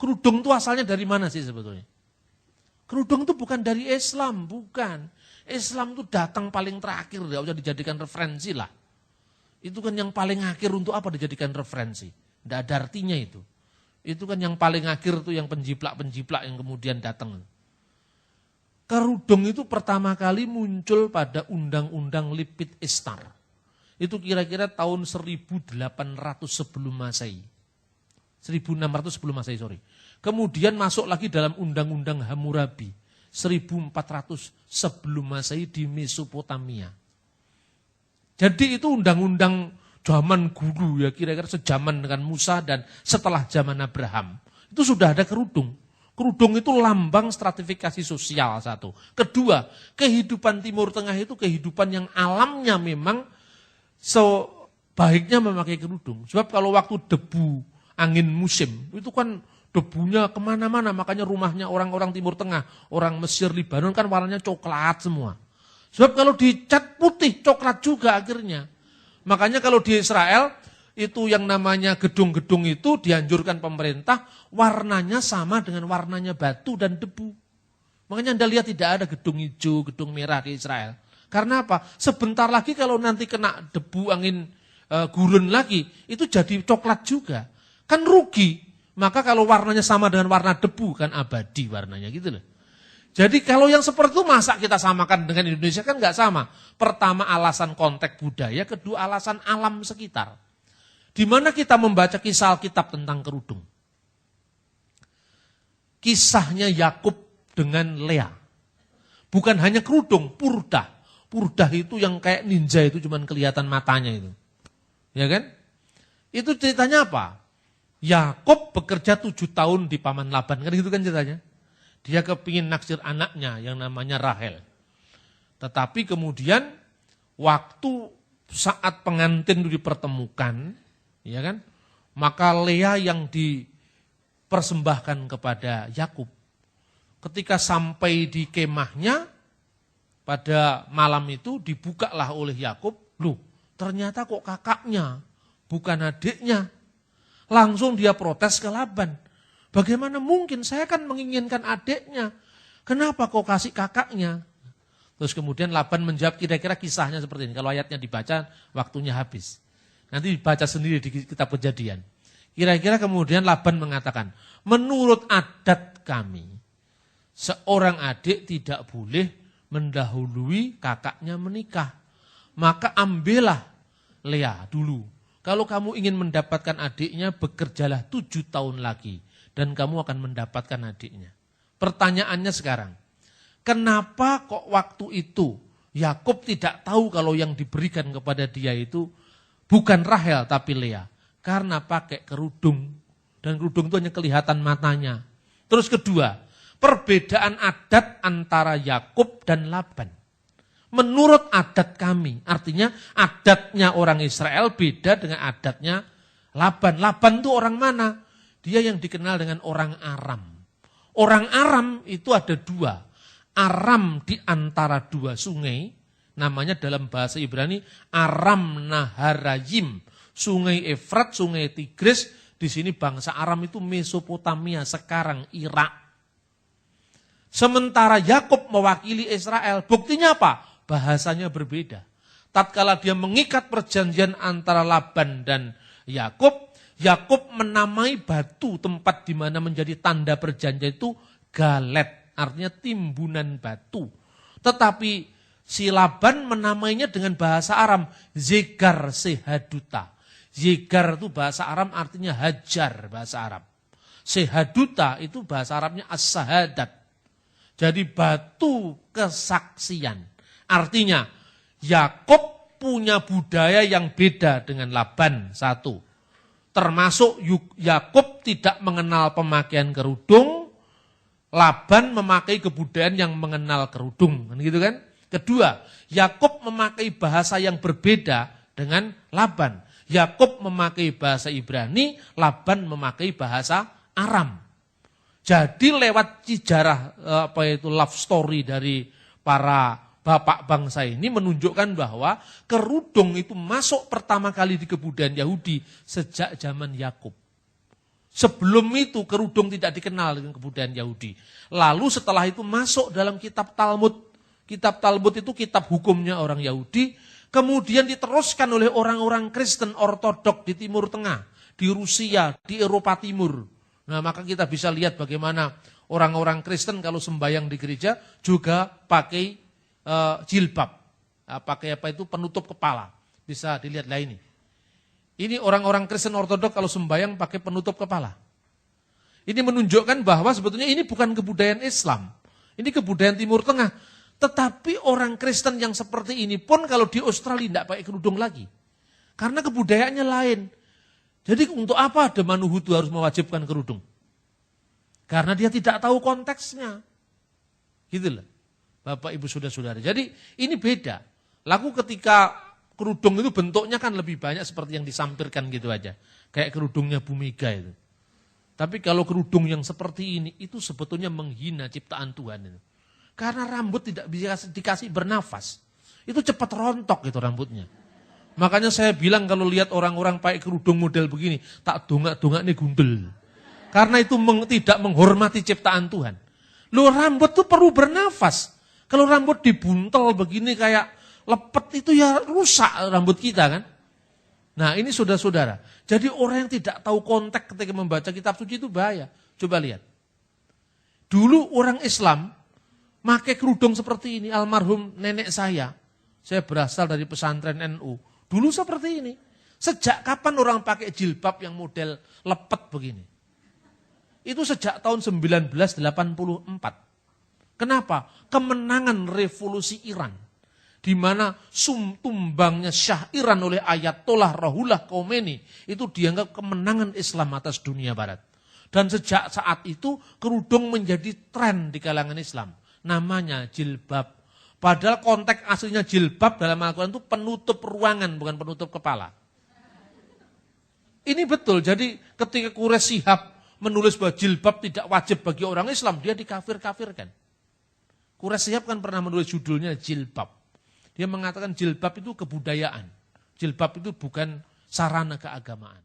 Kerudung itu asalnya dari mana sih sebetulnya? Kerudung itu bukan dari Islam, bukan. Islam itu datang paling terakhir, tidak usah dijadikan referensi lah. Itu kan yang paling akhir untuk apa dijadikan referensi? Tidak ada artinya itu. Itu kan yang paling akhir itu yang penjiplak-penjiplak yang kemudian datang. Kerudung itu pertama kali muncul pada undang-undang Lipit Ishtar. Itu kira-kira tahun 1800 sebelum Masehi. 1600 sebelum Masehi, sorry. Kemudian masuk lagi dalam undang-undang Hammurabi. 1400 sebelum Masehi di Mesopotamia. Jadi itu undang-undang zaman dulu ya, kira-kira sejaman dengan Musa dan setelah zaman Abraham. Itu sudah ada kerudung. Kerudung itu lambang stratifikasi sosial satu. Kedua, kehidupan Timur Tengah itu kehidupan yang alamnya memang sebaiknya memakai kerudung. Sebab kalau waktu debu, angin musim, itu kan debunya kemana-mana. Makanya rumahnya orang-orang Timur Tengah, orang Mesir, Libanon kan warnanya coklat semua. Sebab kalau dicat putih, coklat juga akhirnya. Makanya kalau di Israel, itu yang namanya gedung-gedung itu dianjurkan pemerintah, warnanya sama dengan warnanya batu dan debu. Makanya Anda lihat tidak ada gedung hijau, gedung merah di Israel. Karena apa? Sebentar lagi kalau nanti kena debu, angin gurun lagi, itu jadi coklat juga. Kan rugi. Maka kalau warnanya sama dengan warna debu, kan abadi warnanya gitu loh. Jadi kalau yang seperti itu masa kita samakan dengan Indonesia kan nggak sama. Pertama alasan konteks budaya, kedua alasan alam sekitar. Di mana kita membaca kisah Alkitab tentang kerudung. Kisahnya Yakub dengan Lea. Bukan hanya kerudung, purdah. Purdah itu yang kayak ninja itu cuman kelihatan matanya itu. Ya kan? Itu ceritanya apa? Yakub bekerja 7 tahun di paman Laban, kan gitu kan ceritanya. Dia kepingin naksir anaknya yang namanya Rahel. Tetapi kemudian waktu saat pengantin itu dipertemukan, ya kan? Maka Lea yang dipersembahkan kepada Yakub. Ketika sampai di kemahnya pada malam itu dibukalah oleh Yakub, loh, ternyata kok kakaknya, bukan adiknya. Langsung dia protes ke Laban. Bagaimana mungkin, saya kan menginginkan adiknya. Kenapa kau kasih kakaknya? Terus kemudian Laban menjawab kira-kira kisahnya seperti ini. Kalau ayatnya dibaca, waktunya habis. Nanti dibaca sendiri di kitab Kejadian. Kira-kira kemudian Laban mengatakan, menurut adat kami, seorang adik tidak boleh mendahului kakaknya menikah. Maka ambillah Lea dulu. Kalau kamu ingin mendapatkan adiknya, bekerjalah 7 tahun lagi. Dan kamu akan mendapatkan adiknya. Pertanyaannya sekarang, kenapa kok waktu itu Yakub tidak tahu kalau yang diberikan kepada dia itu bukan Rahel tapi Lea? Karena pakai kerudung. Dan kerudung itu hanya kelihatan matanya. Terus kedua, perbedaan adat antara Yakub dan Laban. Menurut adat kami, artinya adatnya orang Israel beda dengan adatnya Laban. Laban itu orang mana? Dia yang dikenal dengan orang Aram. Orang Aram itu ada 2. Aram di antara 2 sungai, namanya dalam bahasa Ibrani Aram Naharayim. Sungai Efrat, sungai Tigris, di sini bangsa Aram itu Mesopotamia, sekarang Irak. Sementara Yakub mewakili Israel, buktinya apa? Bahasanya berbeda. Tatkala dia mengikat perjanjian antara Laban dan Yakub, Yakub menamai batu tempat di mana menjadi tanda perjanjian itu Galet, artinya timbunan batu. Tetapi si Laban menamainya dengan bahasa Aram, Zegar Sehaduta. Zegar itu bahasa Aram artinya hajar, bahasa Arab. Sehaduta itu bahasa Arabnya as-sahadat. Jadi batu kesaksian. Artinya Yakub punya budaya yang beda dengan Laban, satu. Termasuk Yakub tidak mengenal pemakaian kerudung, Laban memakai kebudayaan yang mengenal kerudung, kan gitu kan? Kedua, Yakub memakai bahasa yang berbeda dengan Laban. Yakub memakai bahasa Ibrani, Laban memakai bahasa Aram. Jadi lewat sejarah love story dari para bapak bangsa ini menunjukkan bahwa kerudung itu masuk pertama kali di kebudayaan Yahudi sejak zaman Yakub. Sebelum itu kerudung tidak dikenal dengan kebudayaan Yahudi. Lalu setelah itu masuk dalam kitab Talmud. Kitab Talmud itu kitab hukumnya orang Yahudi. Kemudian diteruskan oleh orang-orang Kristen Ortodok di Timur Tengah. Di Rusia, di Eropa Timur. Nah maka kita bisa lihat bagaimana orang-orang Kristen kalau sembahyang di gereja juga pakai jilbab. Pakai apa itu penutup kepala. Bisa dilihat lah ini. Ini orang-orang Kristen Ortodok kalau sembahyang pakai penutup kepala. Ini menunjukkan bahwa sebetulnya ini bukan kebudayaan Islam. Ini kebudayaan Timur Tengah. Tetapi orang Kristen yang seperti ini pun kalau di Australia tidak pakai kerudung lagi. Karena kebudayaannya lain. Jadi untuk apa ada Manuhutu harus mewajibkan kerudung? Karena dia tidak tahu konteksnya. Gitu loh. Bapak, Ibu, Saudara-saudara. Jadi ini beda. Lalu ketika kerudung itu bentuknya kan lebih banyak seperti yang disampirkan gitu aja. Kayak kerudungnya Bu Mega itu. Tapi kalau kerudung yang seperti ini, itu sebetulnya menghina ciptaan Tuhan itu. Karena rambut tidak bisa dikasih bernafas. Itu cepat rontok gitu rambutnya. Makanya saya bilang kalau lihat orang-orang pakai kerudung model begini, tak dongak-dongak nih gundel. Karena itu tidak menghormati ciptaan Tuhan. Loh rambut tuh perlu bernafas. Kalau rambut dibuntel begini kayak lepet itu ya rusak rambut kita kan. Nah ini saudara-saudara. Jadi orang yang tidak tahu konteks ketika membaca kitab suci itu bahaya. Coba lihat. Dulu orang Islam pakai kerudung seperti ini. Almarhum nenek saya berasal dari pesantren NU. Dulu seperti ini. Sejak kapan orang pakai jilbab yang model lepet begini? Itu sejak tahun 1984. Kenapa? Kemenangan revolusi Iran. Di mana tumbangnya Syah Iran oleh Ayatollah Ruhollah Khomeini itu dianggap kemenangan Islam atas dunia barat. Dan sejak saat itu kerudung menjadi tren di kalangan Islam. Namanya jilbab. Padahal konteks aslinya jilbab dalam Al-Quran itu penutup ruangan, bukan penutup kepala. Ini betul, jadi ketika Quraisy Shihab menulis bahwa jilbab tidak wajib bagi orang Islam, dia dikafir-kafirkan. Quraisy Shihab kan pernah menulis judulnya jilbab. Dia mengatakan jilbab itu kebudayaan. Jilbab itu bukan sarana keagamaan.